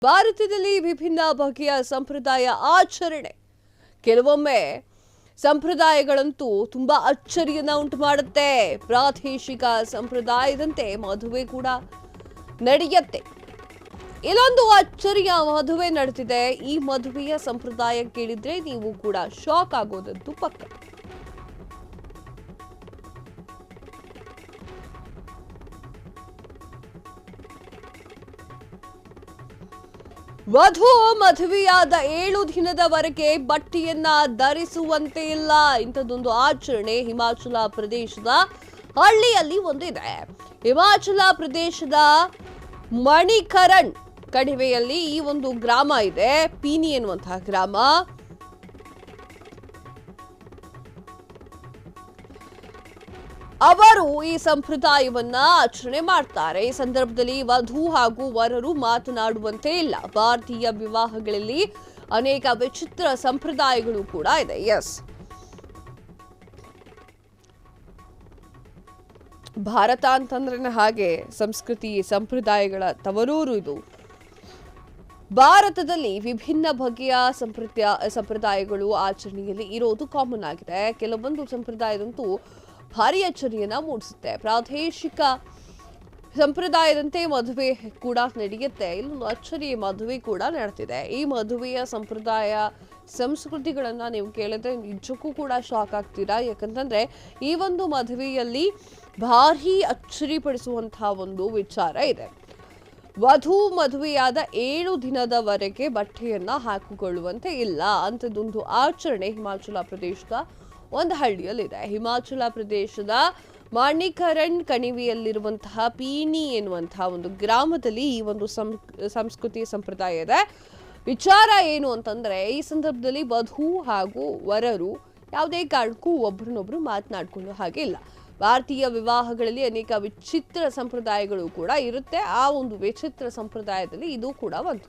ಭಾರತದಲ್ಲಿ ವಿಭಿನ್ನ ಬಗೆಯ ಸಂಪ್ರದಾಯ ಆಚರಣೆ. ಕೆಲವೊಮ್ಮೆ ಸಂಪ್ರದಾಯಗಳಂತೂ ತುಂಬಾ ಅಚ್ಚರಿಯನ್ನ ಉಂಟು ಮಾಡುತ್ತೆ. ಪ್ರಾದೇಶಿಕ ಸಂಪ್ರದಾಯದಂತೆ ಮದುವೆ ಕೂಡ ನಡೆಯುತ್ತೆ. ಇಲ್ಲೊಂದು ಅಚ್ಚರಿಯ ಮದುವೆ ನಡೆದಿದೆ. ಈ ಮದುವೆಯ ಸಂಪ್ರದಾಯ ಕೇಳಿದ್ರೆ ನೀವು ಕೂಡ ಶಾಕ್ ಆಗೋದಂತೂ ಪಕ್ಕ. ವಧು ಮದುವೆಯಾದ 7 ದಿನದವರೆಗೆ ಬಟ್ಟೆಯನ್ನ ಧರಿಸುವಂತೆ ಇಲ್ಲ. ಇಂಥದ್ದೊಂದು ಆಚರಣೆ ಹಿಮಾಚಲ ಪ್ರದೇಶದ ಹಳ್ಳಿಯಲ್ಲಿ ಒಂದಿದೆ. ಹಿಮಾಚಲ ಪ್ರದೇಶದ ಮಣಿಕರಣ್ ಕಣಿವೆಯಲ್ಲಿ ಈ ಒಂದು ಗ್ರಾಮ ಇದೆ, ಪೀನಿ ಎನ್ನುವಂತಹ ಗ್ರಾಮ. ಅವರು ಈ ಸಂಪ್ರದಾಯವನ್ನ ಆಚರಣೆ ಮಾಡ್ತಾರೆ. ಈ ಸಂದರ್ಭದಲ್ಲಿ ವಧು ಹಾಗೂ ವರರು ಮಾತನಾಡುವಂತೆ ಇಲ್ಲ. ಭಾರತೀಯ ವಿವಾಹಗಳಲ್ಲಿ ಅನೇಕ ವಿಚಿತ್ರ ಸಂಪ್ರದಾಯಗಳು ಕೂಡ ಇದೆ. ಎಸ್, ಭಾರತ ಅಂತಂದ್ರೆ ಹಾಗೆ ಸಂಸ್ಕೃತಿ ಸಂಪ್ರದಾಯಗಳ ತವರೂರು ಇದು. ಭಾರತದಲ್ಲಿ ವಿಭಿನ್ನ ಬಗೆಯ ಸಂಪ್ರದಾಯಗಳು ಆಚರಣೆಯಲ್ಲಿ ಇರೋದು ಕಾಮನ್ ಆಗಿದೆ. ಕೆಲವೊಂದು ಸಂಪ್ರದಾಯದಂತೂ ಭಾರಿ ಅಚ್ಚರಿಯನ್ನ ಮೂಡಿಸುತ್ತೆ. ಪ್ರಾದೇಶಿಕ ಸಂಪ್ರದಾಯದಂತೆ ಮದುವೆ ಕೂಡ ನಡೆಯುತ್ತೆ. ಇಲ್ಲೊಂದು ಅಚ್ಚರಿ ಮದುವೆ ಕೂಡ ನಡೆದಿದೆ. ಈ ಮದುವೆಯ ಸಂಪ್ರದಾಯ ಸಂಸ್ಕೃತಿಗಳನ್ನ ನೀವು ಕೇಳಿದ್ರೆ ನಿಜಕ್ಕೂ ಕೂಡ ಶಾಕ್ ಆಗ್ತೀರಾ. ಯಾಕಂತಂದ್ರೆ ಈ ಒಂದು ಮದುವೆಯಲ್ಲಿ ಭಾರಿ ಅಚ್ಚರಿ ಪಡಿಸುವಂತಹ ಒಂದು ವಿಚಾರ ಇದೆ. ವಧು ಮದುವೆಯಾದ 7 ದಿನದವರೆಗೆ ಬಟ್ಟೆಯನ್ನ ಹಾಕಿಕೊಳ್ಳುವಂತೆ ಇಲ್ಲ. ಅಂಥದ್ದೊಂದು ಆಚರಣೆ ಹಿಮಾಚಲ ಪ್ರದೇಶದ ಒಂದು ಹಳ್ಳಿಯಲ್ಲಿದೆ. ಹಿಮಾಚಲ ಪ್ರದೇಶದ ಮಣಿಕರಣ್ ಕಣಿವೆಯಲ್ಲಿರುವಂತಹ ಪೀನಿ ಎನ್ನುವಂತಹ ಒಂದು ಗ್ರಾಮದಲ್ಲಿ ಈ ಒಂದು ಸಂಸ್ಕೃತಿ ಸಂಪ್ರದಾಯ ಇದೆ. ವಿಚಾರ ಏನು ಅಂತಂದ್ರೆ, ಈ ಸಂದರ್ಭದಲ್ಲಿ ವಧು ಹಾಗೂ ವರರು ಯಾವುದೇ ಕಾರಣಕ್ಕೂ ಒಬ್ರನ್ನೊಬ್ರು ಮಾತನಾಡ್ಕೊಳ್ಳೋ ಹಾಗೆ ಇಲ್ಲ. ಭಾರತೀಯ ವಿವಾಹಗಳಲ್ಲಿ ಅನೇಕ ವಿಚಿತ್ರ ಸಂಪ್ರದಾಯಗಳು ಕೂಡ ಇರುತ್ತೆ. ಆ ಒಂದು ವಿಚಿತ್ರ ಸಂಪ್ರದಾಯದಲ್ಲಿ ಇದು ಕೂಡ ಒಂದು.